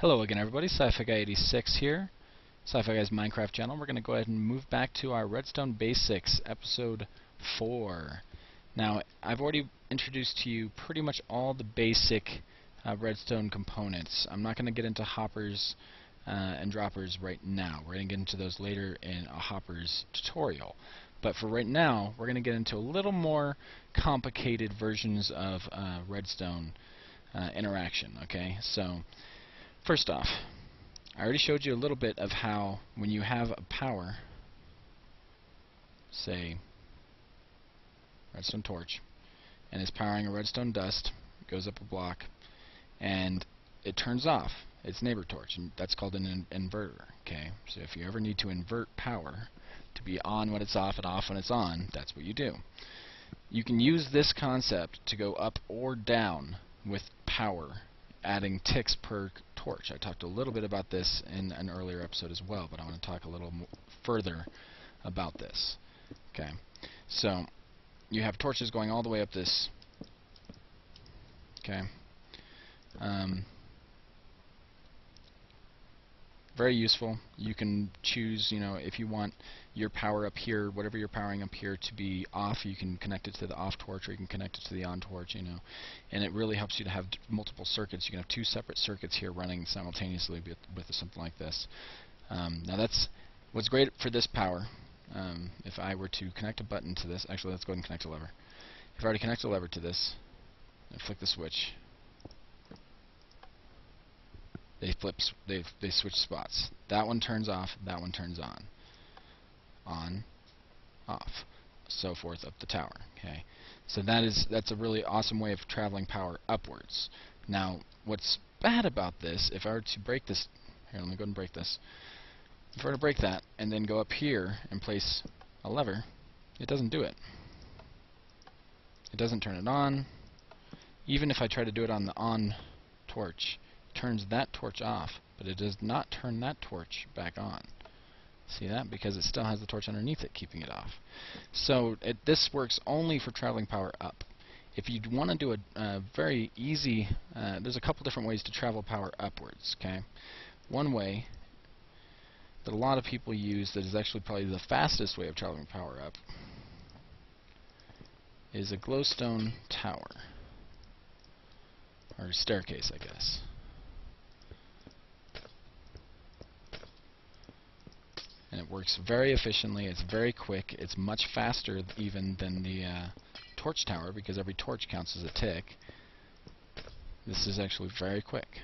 Hello again everybody, Sci-Fi Guy 86 here, Sci-Fi Guy's Minecraft channel. We're going to go ahead and move back to our Redstone Basics, Episode 4. Now, I've already introduced to you pretty much all the basic Redstone components. I'm not going to get into hoppers and droppers right now. We're going to get into those later in a hoppers tutorial. But for right now, we're going to get into a little more complicated versions of Redstone interaction, okay? So, first off, I already showed you a little bit of how when you have a power, say redstone torch, and it's powering a redstone dust, it goes up a block, and it turns off its neighbor torch, and that's called an inverter, okay? So if you ever need to invert power to be on when it's off and off when it's on, that's what you do. You can use this concept to go up or down with power, adding ticks per torch. I talked a little bit about this in an earlier episode as well, but I want to talk a little further about this. Okay, so you have torches going all the way up this. Okay, very useful. You can choose, if you want your power up here, whatever you're powering up here, to be off, you can connect it to the off torch, or you can connect it to the on torch, and it really helps you to have multiple circuits. You can have two separate circuits here running simultaneously with something like this. Now that's what's great for this power. If I were to connect a button to this, actually let's go ahead and connect a lever. If I were to connect a lever to this and flick the switch, they switch spots. That one turns off, that one turns on, off, so forth up the tower. Okay, so that's a really awesome way of traveling power upwards. Now, what's bad about this, if I were to break this, here, let me go ahead and break this. If I were to break that and then go up here and place a lever, it doesn't do it. It doesn't turn it on. Even if I try to do it on the on torch, turns that torch off, but it does not turn that torch back on. See that? Because it still has the torch underneath it keeping it off. So this works only for traveling power up. If you want to do a very easy, there's a couple different ways to travel power upwards. Okay, one way that a lot of people use, that is actually probably the fastest way of traveling power up, is a glowstone tower, or staircase, I guess. And it works very efficiently, it's very quick, it's much faster even than the torch tower, because every torch counts as a tick. This is actually very quick.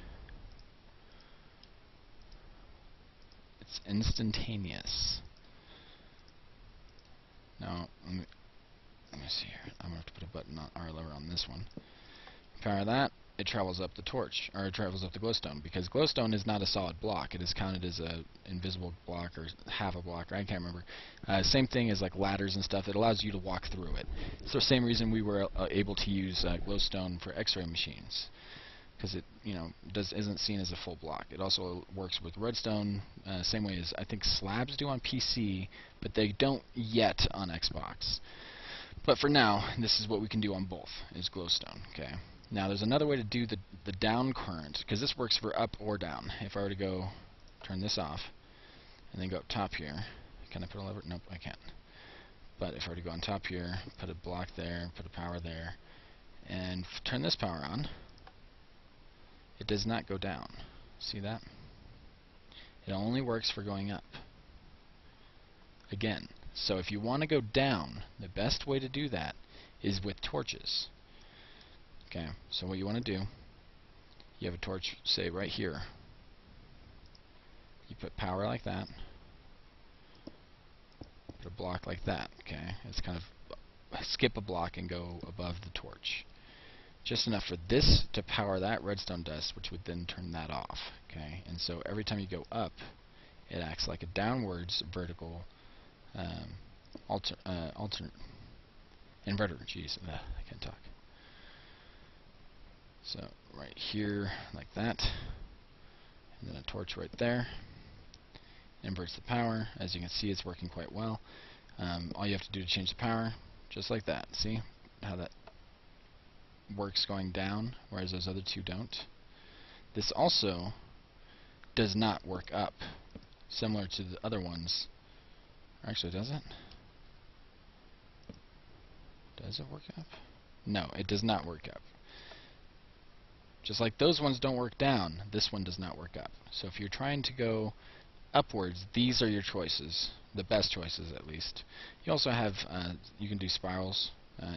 It's instantaneous. Now, let me see here. I'm going to have to put a button on, or a lever on this one. Power that. It travels up the torch, or it travels up the glowstone, because glowstone is not a solid block. It is counted as a invisible block, or half a block, I can't remember. Same thing as like ladders and stuff. It allows you to walk through it. It's the same reason we were able to use glowstone for X-ray machines, because it isn't seen as a full block. It also works with redstone, same way as I think slabs do on PC, but they don't yet on Xbox. But for now, this is what we can do on both, is glowstone. Okay. Now there's another way to do the down current, because this works for up or down. If I were to go turn this off and then go up top here, can I put a lever? Nope, I can't. But if I were to go on top here, put a block there, put a power there, and turn this power on, it does not go down. See that? It only works for going up. Again, so if you want to go down, the best way to do that is with torches. Okay, so what you want to do, you have a torch, say right here. You put power like that, put a block like that. Okay, it's kind of skip a block and go above the torch. Just enough for this to power that redstone dust, which would then turn that off. Okay, and so every time you go up, it acts like a downwards vertical alternate inverter. Jeez, I can't talk. So right here, like that, and then a torch right there. Inverts the power. As you can see, it's working quite well. All you have to do to change the power, just like that. See how that works going down, whereas those other two don't. This also does not work up, similar to the other ones. Actually, does it? Does it work up? No, it does not work up. Just like those ones don't work down, this one does not work up. So if you're trying to go upwards, these are your choices, the best choices at least. You also have, you can do spirals.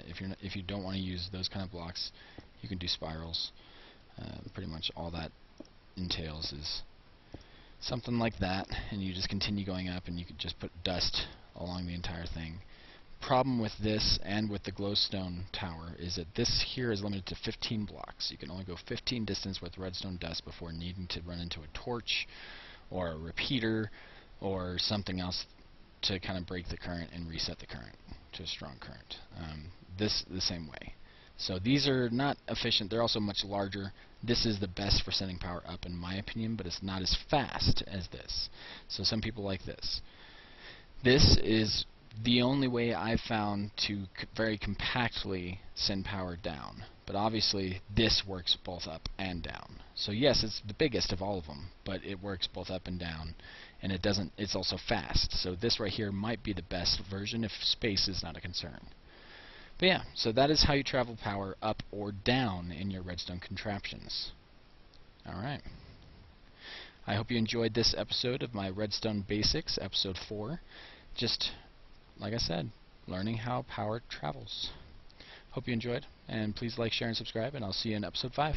If you don't want to use those kind of blocks, you can do spirals. Pretty much all that entails is something like that, and you just continue going up, and you could just put dust along the entire thing. Problem with this and with the glowstone tower is that this here is limited to 15 blocks. You can only go 15 distance with redstone dust before needing to run into a torch or a repeater or something else to kind of break the current and reset the current to a strong current. This the same way. So these are not efficient. They're also much larger. This is the best for sending power up in my opinion, but it's not as fast as this. So some people like this. This is the only way I've found to very compactly send power down. But obviously this works both up and down. So yes, it's the biggest of all of them, but it works both up and down, and it's also fast. So this right here might be the best version if space is not a concern. But yeah, so that is how you travel power up or down in your redstone contraptions. Alright. I hope you enjoyed this episode of my Redstone Basics, episode 4. Just like I said, learning how power travels. Hope you enjoyed, and please like, share, and subscribe, and I'll see you in episode 5.